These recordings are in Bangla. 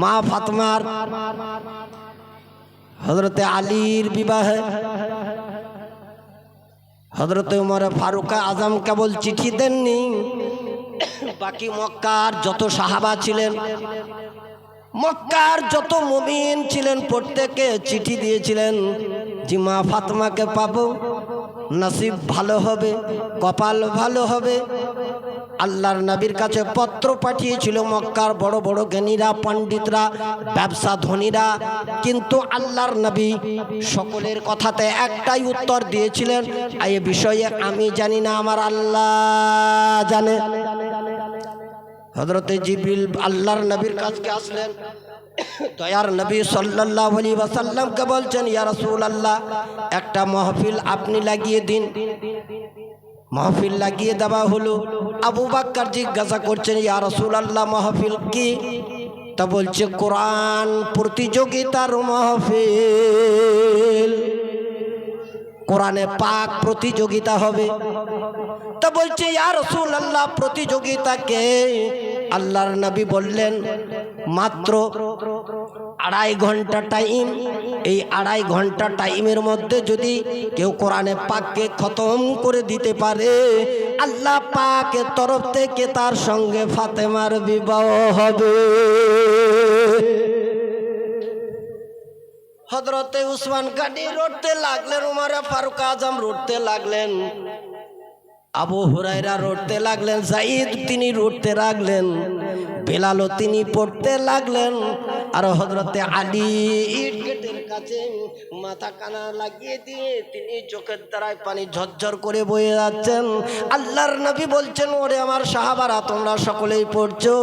মা ফাতেমার হযরতে আলীর বিবাহে হযরতে উমর ফারুক আজম কেবল চিঠি দেননি, বাকি মক্কার যত সাহাবা ছিলেন, মক্কার যত মুমিন ছিলেন প্রত্যেকে চিঠি দিয়েছিলেন যে মা ফাতেমাকে পাবো, নসিব ভালো হবে, কপাল ভালো হবে। আল্লাহর নবীর কাছে পত্র পাঠিয়েছিল মক্কার বড় বড় জ্ঞানীরা, পণ্ডিতরা, ব্যবসা ধনীরা, কিন্তু আল্লাহর নবী সকলের কথাতে একটাই উত্তর দিয়েছিলেন, এই বিষয়ে আমি জানি না, আমার আল্লাহ জানে। হযরতে জিবরিল আল্লাহর নবীর কাছে আসলেন, দয়ার নবী সাল্লাল্লাহু আলাইহি ওয়াসাল্লামকে বলছেন, ইয়া রাসূলুল্লাহ, একটা মাহফিল আপনি লাগিয়ে দিন। মাহফিল লাগিয়ে দেওয়া হলো। আবু বকর জিজ্ঞাসা করছেন, ইয়া রাসূলুল্লাহ, মাহফিল কি? তা বলছে কোরআন প্রতিযোগিতার মাহফিল, কোরআনে পাক প্রতিযোগিতা হবে। তা বলছে, ইয়া রাসূলুল্লাহ, প্রতিযোগিতা কে? আল্লাহর নবী বললেন, মাত্র 2.5 ঘন্টা টাইম, এই 2.5 ঘন্টা টাইমের মধ্যে যদি কেউ কোরআনে পাককে খতম করে দিতে পারে, আল্লাহ পাকের তরফ থেকে তার সঙ্গে ফাতেমার বিবাহ হবে। হযরতে উসমান গাড়ি রটতে লাগলেন, উমর ফারুক আজম রটতে লাগলেন, আবু হুরায়রা রটতে লাগলেন, যায়েদ তিনি রটতে লাগলেন, বেলালও তিনি পড়তে লাগলেন, আর হযরতে আলী ইট গেটের কাছে মাথা কানা লাগিয়ে দিয়ে তিনি চোখের দ্বারায় পানি ঝরঝর করে বয়ে যাচ্ছেন। আল্লাহর নবী বলছেন, ওরে আমার সাহাবারা, তোমরা সকলেই পড়ছো,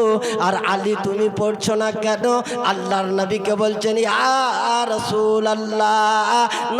আর আলী তুমি পড়ছো না কেন? আল্লাহর নবীকে বলছেন, ইয়া রাসূলুল্লাহ,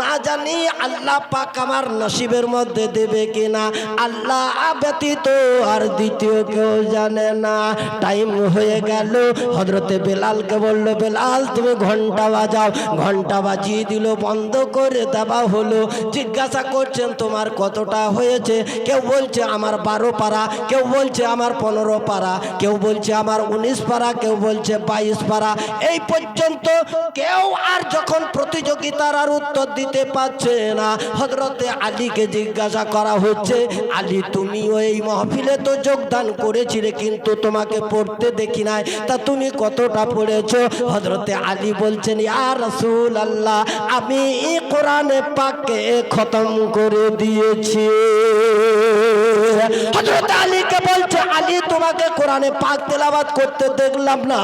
না জানি আল্লাহ পাক আমার নসিবের মধ্যে দেবে কিনা, আল্লাহ ব্যতীত আর দ্বিতীয় কেউ জানে না। টাইম হয়ে গেল। হযরতে বেলালকে বলল, বেলাল তুমি ঘন্টা বাজাও। ঘন্টা বাজিয়ে দিল, বন্ধ করে দেওয়া হলো। জিজ্ঞাসা করছেন, তোমার কতটা হয়েছে? কেউ বলছে আমার 12 পারা, কেউ বলছে আমার 15 পারা, কেউ বলছে আমার 19 পারা, কেউ বলছে 22 পারা। এই পর্যন্ত কেউ আর যখন প্রতিযোগিতার আর উত্তর দিতে পারছে না, হযরতে আলীকে জিজ্ঞাসা করা হচ্ছে, আলী তুমি ওই মাহফিলে তো যোগদান করেছিলে, কিন্তু তোমাকে পড়তে দেখি নাই, তা তুমি কতটা পড়েছো? হযরতে আলী বলছেন, ইয়া রাসূলুল্লাহ, আমি কোরআনে পাককে খতম করে দিয়েছি। হযরত আলীকে বলছে, আলী তোমাকে কোরআনে পাক তেলাওয়াত করতে দেখলাম না,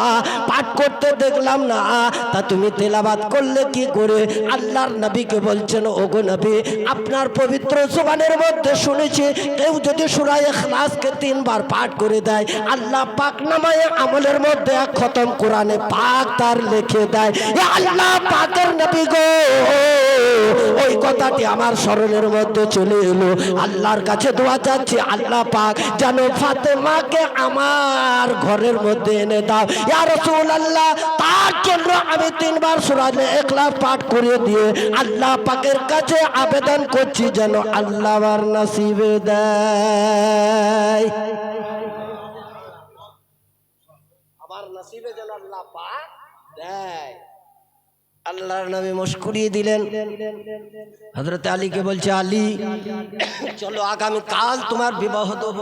পাঠ করতে দেখলাম না, তা তুমি তেলাওয়াত করলে কি করে? আল্লাহর নবীকে বলছেন, ওগো নবী, আপনার পবিত্র জবানের মধ্যে শুনেছি কেউ যদি সূরা ইখলাসকে 3 বার পাঠ করে দেয়, আল্লাহ পাক নামায়ে আমলের মধ্যে এক খতম কোরআনে পাক তার লিখে দেয়। এ আল্লাহ পাকের নবী গো, ওই কথাটি আমার স্মরণের মধ্যে চলে এলো। আল্লাহর কাছে দোয়া চাচ্ছি, আল্লাহ পাক যেন ফাতেমাকে আমার ঘরের মধ্যে এনে দাও। ইয়া রাসূলুল্লাহ, তার জন্য আমি 3 বার সূরা ইখলাস পাঠ করে দিয়ে আল্লাহ পাকের কাছে আবেদন করছি যেন আল্লাহ আমার নসিবে দেয়, আমার নসিবে যেন আল্লাহ পাক দেয়। আল্লাহর নবী মুস্কুরিয়ে দিলেন। হযরত আলীকে বলছে, আলী চলো আগামী কাল তোমার বিবাহ দেব।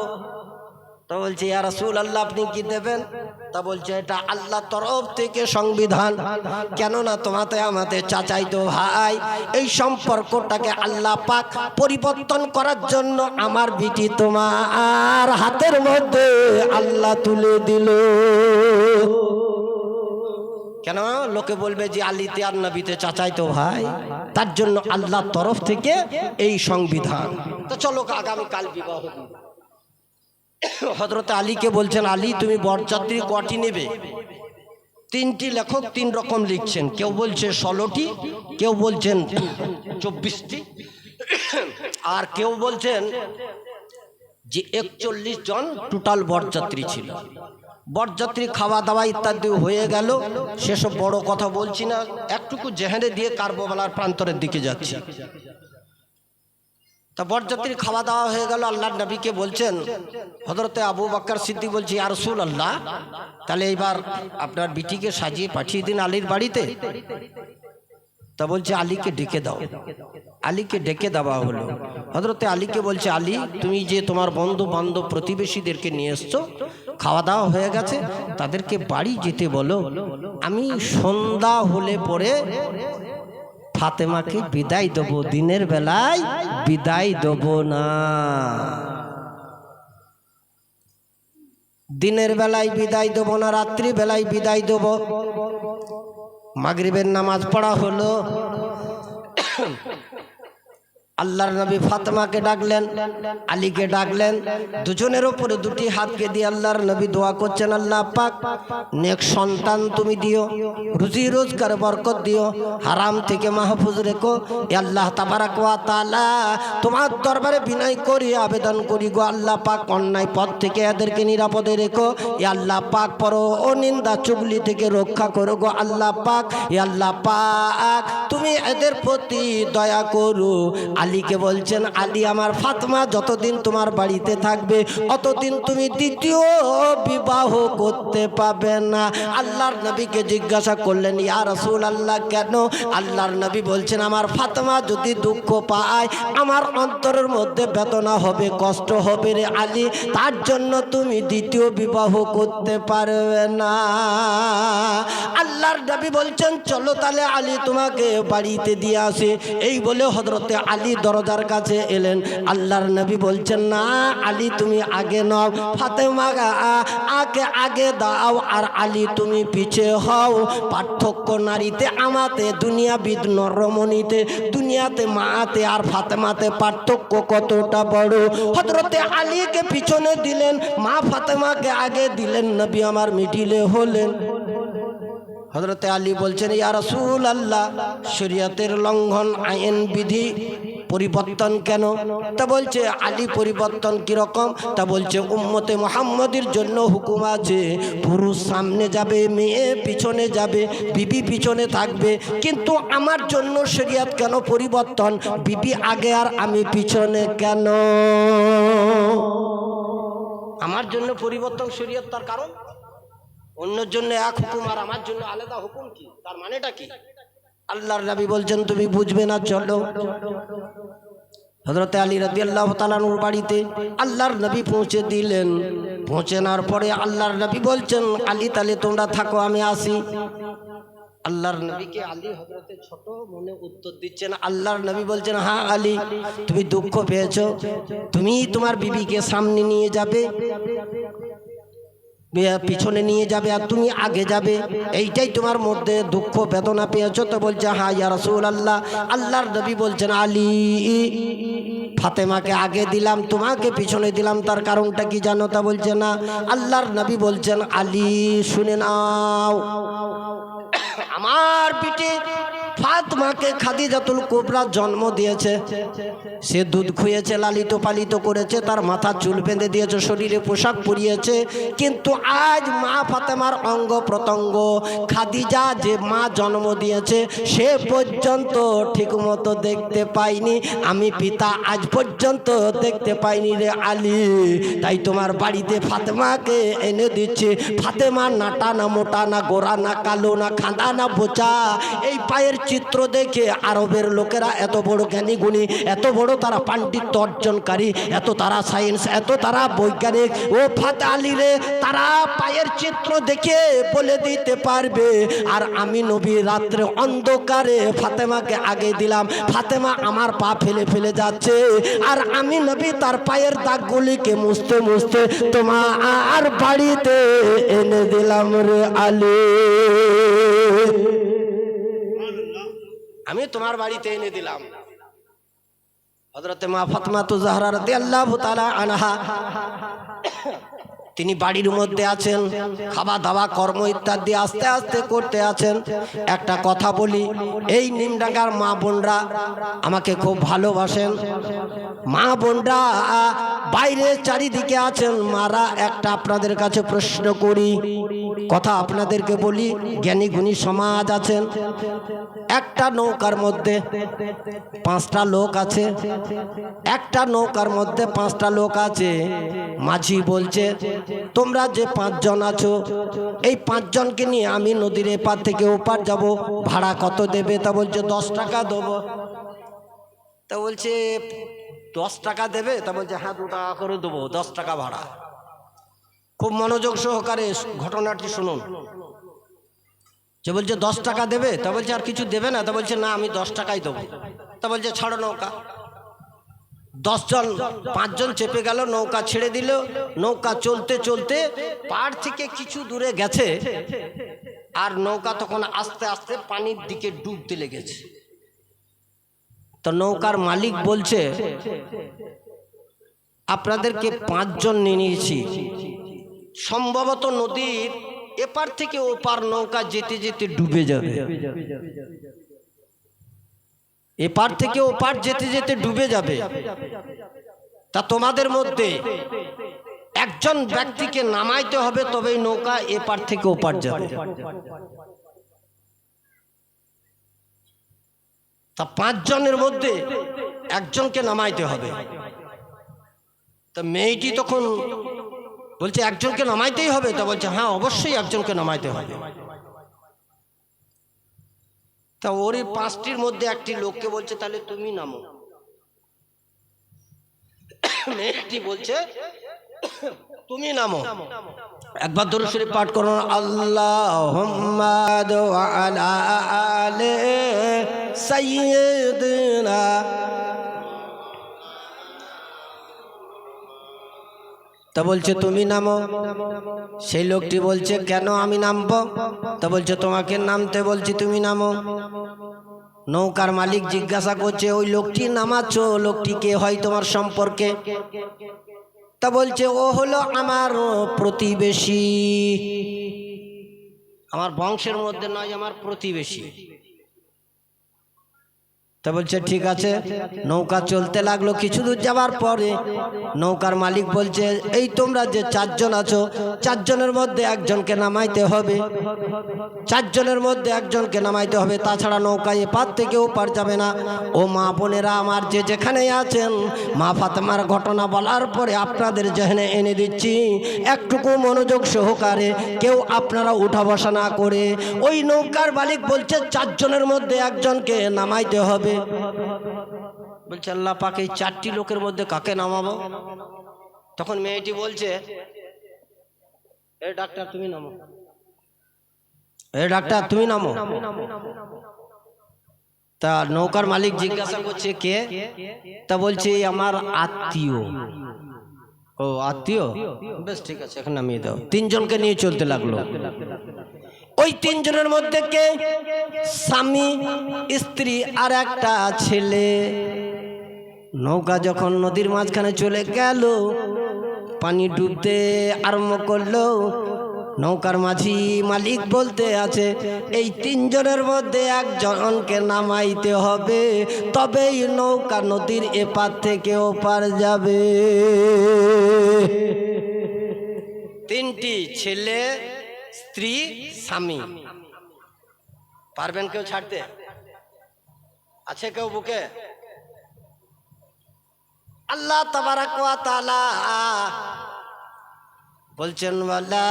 তা বলছে, ইয়া রাসূলুল্লাহ, আপনি কি দেবেন? তা বলছে, এটা আল্লাহর তরফ থেকে সংবিধান, কেননা তোমাতে আমাদের চাচাইতো ভাই, এই সম্পর্কটাকে আল্লাহ পাক পরিবর্তন করার জন্য আমার বিটি তোমার হাতের মধ্যে আল্লাহ তুলে দিল। কেন? লোকে বলবে যে আলীতে আর নবীতে চাচাইতো ভাই, তার জন্য আল্লাহর তরফ থেকে এই সংবিধান। তো চলো আগামীকাল বিবাহ। হযরত আলীকে বলছেন, আলী তুমি বরযাত্রী কটি নেবে? 3টি লেখক 3 রকম লিখছেন, কেউ বলছে 16টি, কেউ বলছেন 24টি, আর কেউ বলছেন যে 41 জন টোটাল বরযাত্রী ছিল। বরযাত্রী খাওয়া দাওয়া ইত্যাদি হয়ে গেল, সেসব বড় কথা বলছি না, একটুকু জেহেনে দিয়ে কারবালার প্রান্তরের দিকে যাচ্ছি। তা বরযাত্রী খাওয়া দাওয়া হয়ে গেল, আল্লাহর নবীকে বলছেন, হযরতে আবু বকর সিদ্দিক বলছে, ইয়া রাসূলুল্লাহ, তাহলে এইবার আপনার বিটিকে সাজিয়ে পাঠিয়ে দিন আলীর বাড়িতে। তা বলছে আলীকে ডেকে দাও। আলীকে ডেকে দেওয়া হলো। হযরতে আলীকে বলছে, আলী, তুমি যে তোমার বন্ধু বান্ধব প্রতিবেশীদেরকে নিয়ে এসছো, খাওয়া দাওয়া হয়ে গেছে, তাদেরকে বাড়ি যেতে বলো। আমি সন্ধ্যা হলে পরে ফাতেমাকে বিদায় দেবো, দিনের বেলায় বিদায় দেবো না। দিনের বেলায় বিদায় দেবো না, রাত্রি বেলায় বিদায় দেবো। মাগরিবের নামাজ পড়া হলো। আল্লাহর নবী ফাতেমাকে ডাকলেন, আলীকে ডাকলেন। দুজনের উপরে দুটি হাতকে দিয়ে আল্লাহর নবী দোয়া করছেন, আল্লাহ পাক নেক সন্তান তুমি দিও, রুজি রোজগার বরকত দিও, হারাম থেকে মাহফুজ রেখো। এ আল্লাহ তাবারাক ওয়া তাআলা, তোমার দরবারে বিনয় করি, আবেদন করি গো আল্লাহ পাক, অন্যায় পথ থেকে এদেরকে নিরাপদে রেখো। এ আল্লাহ পাক পরো ও নিন্দা চুগলি থেকে রক্ষা করো গো আল্লাহ পাক। এ আল্লাহ পাক তুমি এদের প্রতি দয়া করো। আলীকে বলছেন, আলী আমার ফাতেমা যতদিন তোমার বাড়িতে থাকবে অতদিন তুমি দ্বিতীয় বিবাহ করতে পাবে না। আল্লাহর নবীকে জিজ্ঞাসা করলেন, ইয়া রাসূলুল্লাহ, কেন? আল্লাহর নবী বলছেন, আমার ফাতেমা যদি দুঃখ পায়, আমার অন্তরের মধ্যে বেদনা হবে, কষ্ট হবে রে আলী, তার জন্য তুমি দ্বিতীয় বিবাহ করতে পারবে না। আল্লাহর নবী বলছেন, চলো তাহলে আলী তোমাকে বাড়িতে দিয়ে আসে। এই বলে হযরতে আলী দরজার কাছে এলেন। আল্লাহর নবী বলছেন, না আলী তুমি আগে নাও, ফাতেমা আগে দাও, আর আলী তুমি পিছে হও। পার্থক্য নারীতে আমাতে, দুনিয়াবিদ নরমণিতে, দুনিয়াতে মাতে আর ফাতেমাতে পার্থক্য কতটা বড়। হযরতে আলীকে পিছনে দিলেন, মা ফাতেমাকে আগে দিলেন, নবী আমার মিডিলে হলেন। হযরতে আলী বলছেন, ইয়া রাসূলুল্লাহ, শরীয়তের লঙ্ঘন, আইন বিধি পরিবর্তন কেন? তা বলছে আলী পরিবর্তন কিরকম? তা বলছে উম্মতে মুহাম্মাদের জন্য হুকুম আছে, পুরুষ সামনে যাবে, মেয়ে পিছনে যাবে, বিবি পিছনে থাকবে। কিন্তু আমার জন্য শরীয়ত কেন পরিবর্তন? বিবি আগে আর আমি পিছনে কেন? আমার জন্য পরিবর্তন শরীয়ত, তার কারণ অন্যের জন্য এক হুকুম আর আমার জন্য আলাদা হুকুম, কি তার মানেটা কি? আল্লাহর নবী বলছেন, তুমি বুঝবে না, চলো। হযরতে আলী রাদিয়াল্লাহু তাআলা নূর বাড়িতে আল্লাহর নবী পৌঁছে দিলেন। পৌঁছানোর পরে আল্লাহর নবী বলছেন, আলী তাহলে তোমরা থাকো, আমি আসি। আল্লাহর নবীকে আলী হযরতে ছোট মনে উত্তর দিচ্ছেন। আল্লাহর নবী বলছেন, হ্যাঁ আলী, তুমি দুঃখ পেয়েছো, তুমি তোমার বিবিকে সামনে নিয়ে যাবে, পিছনে নিয়ে যাবে, আর তুমি আগে যাবে, এইটাই তোমার মধ্যে দুঃখ বেদনা পেয়েছো। তো বলছে, হ্যাঁ ইয়া রাসূলুল্লাহ। আল্লাহর নবী বলছেন, আলী, ফাতেমাকে আগে দিলাম, তোমাকে পিছনে দিলাম, তার কারণটা কি জানো? তা বলছে না। আল্লাহর নবী বলছেন, আলী শুনে নাও, আমার পিঠে ফাতেমাকে খাদিজাতুল কুবরা জন্ম দিয়েছে। সে দুধ খুয়েছে, লালিত পালিত করেছে, তার মাথা চুল বেঁধে দিয়েছে, শরীরে পোশাক পরিয়েছে। কিন্তু আজ মা ফাতেমার অঙ্গ প্রত্যঙ্গ খাদিজা যে মা জন্ম দিয়েছে সে পর্যন্ত ঠিকমতো দেখতে পাইনি, আমি পিতা আজ পর্যন্ত দেখতে পাইনি রে আলী। তাই তোমার বাড়িতে ফাতেমাকে এনে দিচ্ছে। ফাতেমা নাটা না মোটা না গোরা না কালো না খাঁদা না বোচা, এই পায়ের চিত্র দেখে আরবের লোকেরা এত বড় জ্ঞানী গুণী, এত বড় তারা পাণ্ডিত্য অর্জনকারী, এত তারা সায়েন্স, এত তারা বৈজ্ঞানিক, ও ফাতে আলী রে, তারা পায়ের চিত্র দেখে বলে দিতে পারবে। আর আমি নবী রাত্রে অন্ধকারে ফাতেমাকে আগে দিলাম, ফাতেমা আমার পা ফেলে ফেলে যাচ্ছে, আর আমি নবী তার পায়ের দাগগুলিকে মুছতে মুছতে তোমার বাড়িতে এনে দিলাম রে আলী, আমি তোমার বাড়িতে এনে দিলাম। হযরতে মা ফাতেমা জাহরা রাদিয়াল্লাহু তাআলা আনহা তিনি বাড়ির মধ্যে আছেন, খাওয়া দাওয়া কর্ম ইত্যাদি আস্তে আস্তে করতে আছেন। একটা কথা বলি, এই নিমডাঙ্গার মা বোনরা আমাকে খুব ভালোবাসেন। মা বোনরা বাইরে চারিদিকে আছেন, মারা একটা আপনাদের কাছে প্রশ্ন করি, কথা আপনাদেরকে বলি, জ্ঞানী গুণী সমাজ আছেন, একটা নৌকার মধ্যে 5টা লোক আছে, একটা নৌকার মধ্যে 5টা লোক আছে। মাঝি বলছে তোমরা যে 5 জন আছো, এই 5 জনকে নিয়ে আমি নদীর এপার থেকে ওপার যাব, ভাড়া কত দেবে? তা বলছে 10 টাকা দেবো। তা বলছে 10 টাকা দেবে? তা বলছে হ্যাঁ 2 টাকা করে দেবো, 10 টাকা ভাড়া। খুব মনোযোগ সহকারে ঘটনাটি শুনুন। যে বলছে 10 টাকা দেবে? তা বলছে আর কিছু দেবে না? তা বলছে না, আমি 10 টাকাই দেবো। তা বলছে ছাড়ো নৌকা। 10 জন 5 জন চেপে গেল, নৌকা ছেড়ে দিল। নৌকা চলতে চলতে পাড় থেকে কিছু দূরে গেছে, আর নৌকা তখন আস্তে আস্তে পানির দিকে ডুবতে লেগেছে। তো নৌকার মালিক বলছে আপনাদেরকে 5 জন নিয়ে নিয়েছি, সম্ভবত নদীর এপার থেকে ওপার নৌকা যেতে যেতে ডুবে যাবে, এপার থেকে ওপার যেতে যেতে ডুবে যাবে। তা তোমাদের মধ্যে একজন ব্যক্তিকে নামাইতে হবে, তবেই নৌকা এপার থেকে ওপার যাবে। তা 5 জনের মধ্যে একজনকে নামাইতে হবে। তা মেয়েটি তখন বলছে একজনকে নামাইতেই হবে? তা বলছে হ্যাঁ অবশ্যই একজনকে নামাইতে হবে। তা ওরই 5টির মধ্যে একটি লোককে বলছে তাহলে তুমি নামো। মেয়েটি বলছে তুমি নামো। একবার দরুদ শরীফ পাঠ করুন, আল্লাহুম্মা আলা আলি সাইয়্যিদিনা। তা বলছে তুমি নামো। সেই লোকটি বলছে কেন আমি নামবো? তা বলছে তোমাকে নামতে বলছি, তুমি নামো। নৌকার মালিক জিজ্ঞাসা করছে ওই লোকটি নামাচ্ছ, লোকটি কে হয় তোমার সম্পর্কে? তা বলছে ও হলো আমার প্রতিবেশী, আমার বংশের মধ্যে নয়, আমার প্রতিবেশী। তা বলছে ঠিক আছে। নৌকা চলতে লাগলো। কিছু দূর যাওয়ার পরে নৌকার মালিক বলছে এই তোমরা যে 4 জন আছো, 4 জনের মধ্যে একজনকে নামাইতে হবে, 4 জনের মধ্যে একজনকে নামাইতে হবে, তাছাড়া নৌকা এপার থেকে ওপার যাবে না। ও মা বোনেরা আমার যে যেখানে আছেন, মা ফাতেমার ঘটনা বলার পরে আপনাদের জেহনে এনে দিচ্ছি, একটুকু মনোযোগ সহকারে কেউ আপনারা উঠা বসা না করে। ওই নৌকার মালিক বলছে 4 জনের মধ্যে একজনকে নামাইতে হবে। বলছে আল্লাহ পাক এই 4টি লোকের মধ্যে কাকে নামাবো? তখন মেয়েটি বলছে এ ডাক্তার তুমি নামো, এ ডাক্তার তুমি নামো। তা নৌকার মালিক জিজ্ঞাসা করছে কে? তা বলছে আমার আত্মীয়। ও আত্মীয়, বেশ ঠিক আছে এখন নামিয়ে দাও। 3 জনকে নিয়ে চলতে লাগলো। ওই 3 জনের মধ্যে কে? স্বামী, স্ত্রী আর একটা ছেলে। নৌকা যখন নদীর মাঝখানে চলে গেল, পানি ডুবতে আরম্ভ করলো। নৌকার মাঝি মালিক বলতে আছে এই 3 জনের মধ্যে একজনকে নামাইতে হবে, তবেই নৌকা নদীর এপার থেকে ওপার যাবে। 3টি ছেলে, স্ত্রী, স্বামী। পারবেন কেউ ছাড়তে? আছে কেউ বুকে? আল্লাহ তাবারাক ওয়া তাআলা বলছেন ওয়ালা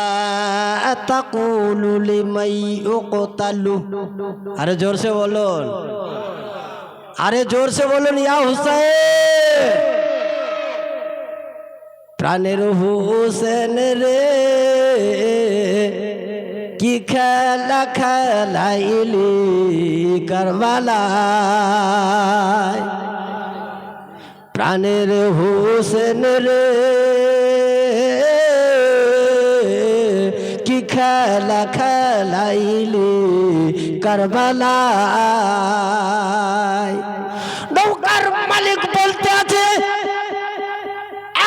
তাকুলু লিমাই ইউকতালু। আরে জোরসে বলুন, আরে জোরসে বলুন ইয়া হুসাইন, প্রাণের হুসেন রে কি খেলা খেলাইলি কারবালায়, প্রাণের হুসেন রে কি খেলা খেলাইলি কারবালায়। নৌকার মালিক বলতে আছে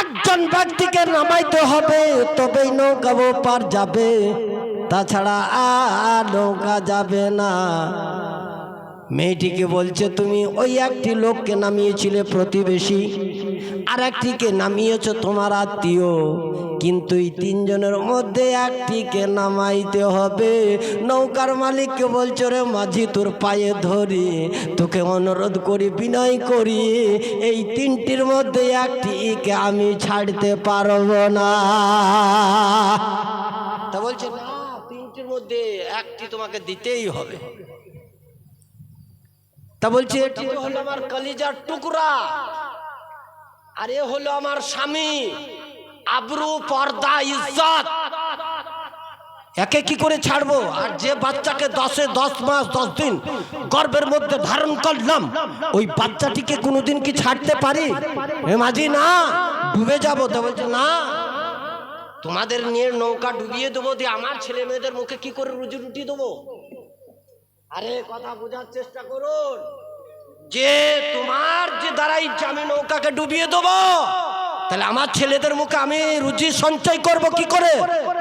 একজন ব্যক্তিকে নামাইতে হবে, তবেই নৌকা ওপার যাবে, তাছাড়া আর নৌকা যাবে না। মেয়েটিকে বলছে তুমি ওই একটি লোককে নামিয়েছিলে প্রতিবেশী, আর একটিকে নামিয়েছ তোমার আত্মীয়, কিন্তু এই তিনজনের মধ্যে একটিকে নামাইতে হবে। নৌকার মালিককে বলছো রে মাঝি, তোর পায়ে ধরি, তোকে অনুরোধ করি, বিনয় করি, এই তিনটির মধ্যে একটিকে আমি ছাড়তে পারবো না। তা বলছে না, তিনটির মধ্যে একটি তোমাকে দিতেই হবে। তা বলছে এটি হলো আমার কলিজার টুকরা, আর এ হলো আমার স্বামী, আবরু, পর্দা, ইজ্জত, একে কি করে ছাড়বো? আর যে বাচ্চাকে 10 মাস 10 দিন গর্ভের মধ্যে ধারণ করলাম, ওই বাচ্চাটিকে কোনোদিন কি ছাড়তে পারি? এ মাঝি, না, ডুবে যাবো। তা বলছে না, তোমাদের নিয়ে নৌকা ডুবিয়ে দেবো, দিয়ে আমার ছেলে মেয়েদের মুখে কি করে রুজি রুটি দেবো? আরে কথা বোঝার চেষ্টা করুন, যে তোমার যে দ্বারাই আমি নৌকাকে ডুবিয়ে দেবো, তাহলে আমার ছেলেদের মুখে আমি রুজি সঞ্চয় করব কি করে?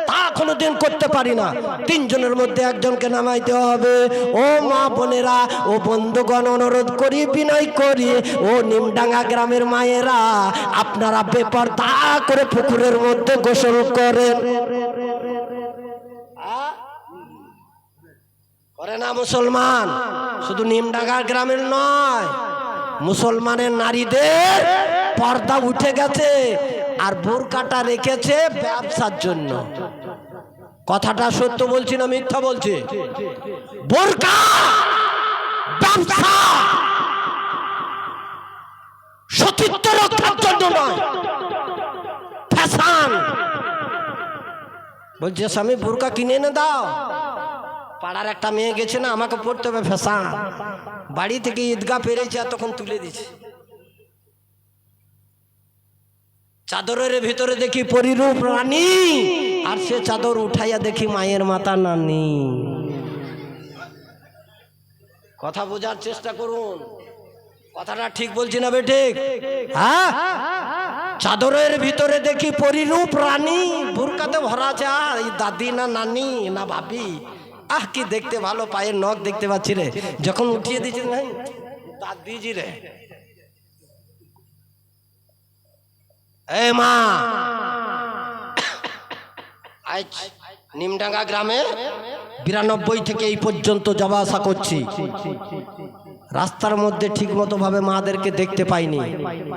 তা কোনোদিন করতে পারি না। তিনজনের মধ্যে একজনকে নামাইতে হবে। ও মা বোনেরা, ও বন্ধুগণ, অনুরোধ করি, বিনয় করি, ও নিমডাঙ্গা গ্রামের মায়েরা, আপনারা বেপরদা করে পুকুরের মধ্যে গোসল করেন। করে না মুসলমান? শুধু নিমডাঙ্গা গ্রামের নয়, মুসলমানের নারীদের পর্দা উঠে গেছে, আর বোরকাটা রেখেছে ব্যবসার জন্য। কথাটা সত্য বলছি না মিথ্যা বলছি? বোরকা ব্যবসা, সতীত্ব রক্ষার জন্য নয়, ফ্যাশন। বলছে স্বামী বোরকা কিনে এনে দাও। পাড়ার একটা মেয়ে গেছে না, আমাকে পড়তে হবে ফ্যাশন, বাড়ি থেকে ঈদগাহ পেরেছে আর তখন তুলে দিচ্ছে। চাদরের ভিতরে দেখি পরিরূপ রানী, আর সে চাদর উঠাইয়া দেখি মায়ের মাতা নানি। কথা বোঝার চেষ্টা করুন, কথাটা ঠিক বলছি না বেঠিক? হ্যাঁ, চাদরের ভিতরে দেখি পরিরূপ রানী, বুরকাতে ভরা আছে। আর দাদি না নানি না ভাবি, আহ কি দেখতে ভালো, পায়ের নখ দেখতে পাচ্ছি রে, যখন উঠিয়ে দিচ্ছি না দাদিজি রে। এ মা, আজ নিমডাঙ্গা গ্রামে 92 থেকে এই পর্যন্ত যাওয়া আসা করছি, রাস্তার মধ্যে ঠিক মতো ভাবে মাদেরকে দেখতে পাইনি,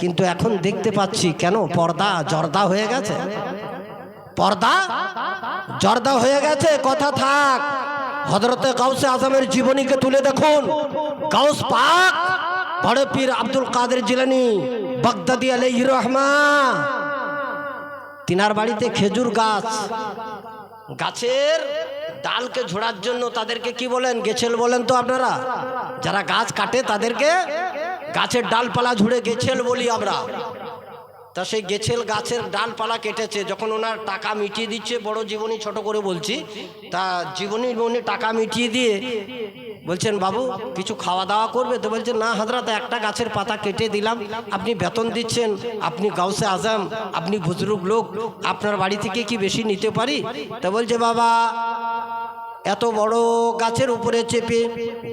কিন্তু এখন দেখতে পাচ্ছি। কেন? পর্দা জর্দা হয়ে গেছে, পর্দা জর্দা হয়ে গেছে। কথা থাক, হযরতে গাউসে আজমের জীবনীকে তুলে দেখুন। গাউস পাক বড় পীর আব্দুল কাদের জিলানী বাগদাদি আলাইহির রহমান, তিনার বাড়িতে খেজুর গাছ, গাছের ডালকে ঝোড়ার জন্য তাদেরকে কি বলেন? গেছেল বলেন তো আপনারা? যারা গাছ কাটে তাদেরকে গাছের ডালপালা ঝুড়ে গেছেল বলি আমরা। তা সেই গেছেল গাছের ডালপালা কেটেছে, যখন ওনার টাকা মিটিয়ে দিচ্ছে, বড় জীবনী ছোট করে বলছি, তা জীবনী উনি টাকা মিটিয়ে দিয়ে বলছেন বাবু কিছু খাওয়া দাওয়া করবে? তো বলছে না হযরত, একটা গাছের পাতা কেটে দিলাম, আপনি বেতন দিচ্ছেন, আপনি গাউসে আজম, আপনি বুজুর্গ লোক, আপনার বাড়ি থেকে কি বেশি নিতে পারি? তা বলছে বাবা, এত বড় গাছের উপরে চেপে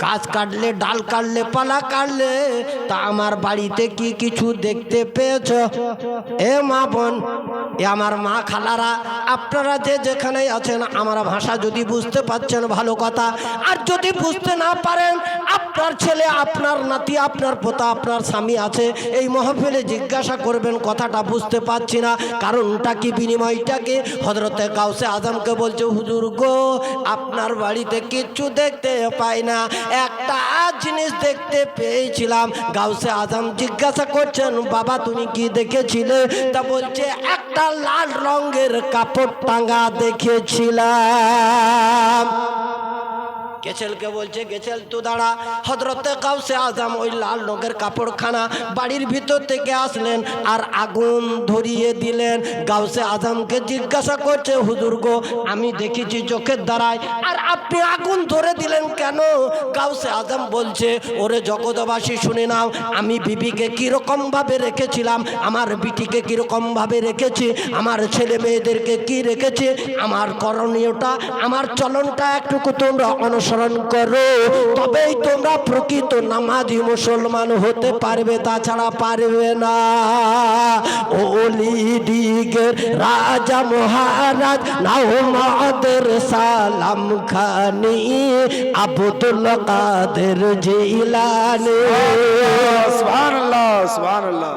গাছ কাটলে, ডাল কাটলে, পালা কাটলে, তা আমার বাড়িতে কি কিছু দেখতে পেয়েছ? এ মা বোন, এ আমার মা খালারা, আপনারা যে যেখানে আছেন, আমার ভাষা যদি বুঝতে পারছেন ভালো কথা, আর যদি বুঝতে না পারেন, আপনার ছেলে, আপনার নাতি, আপনার পোতা, আপনার স্বামী আছে, এই মহফিলে জিজ্ঞাসা করবেন কথাটা বুঝতে পারছি না, কারণটা কি, বিনিময়টা কি? হযরতে গাউসে আজমকে বলছে হুজুর গো, আপনার বাড়িতে কিচ্ছু দেখতে পাই না, একটা জিনিস দেখতে পেয়েছিলাম। গাউসে আজম জিজ্ঞাসা করছেন বাবা তুমি কি দেখেছিলে? তা বলছে একটা লাল রঙের কাপড় টাঙ্গা দেখেছিলাম। গেছেলকে বলছে গেছেল তো দাঁড়া। হযরতে গাউসে আজম ওই লাল রঙের কাপড়খানা বাড়ির ভিতর থেকে আসলেন আর আগুন ধরিয়ে দিলেন। গাউসে আজমকে জিজ্ঞাসা করছে হুজুর গো, আমি দেখেছি চোখের দ্বারায়, আর আপনি আগুন ধরে দিলেন কেন? গাউসে আজম বলছে ওরে জগৎবাসী শুনে নাও, আমি বিবিকে কিরকম ভাবে রেখেছিলাম, আমার বিটিকে কিরকম ভাবে রেখেছি, আমার ছেলে মেয়েদেরকে কি রেখেছি, আমার করণীয়টা, আমার চলনটা একটুকু তোমরা অনুসরণ অনুসরণ করো, তবেই তোমরা প্রকৃত নামাজি মুসলমান হতে পারবে, তাছাড়া পারবে না। ওলিদিগের রাজা মহারাজ নাও মাদের সালাম খানি, আব্দুল কাদের জিলানী। সুবহানাল্লাহ, সুবহানাল্লাহ।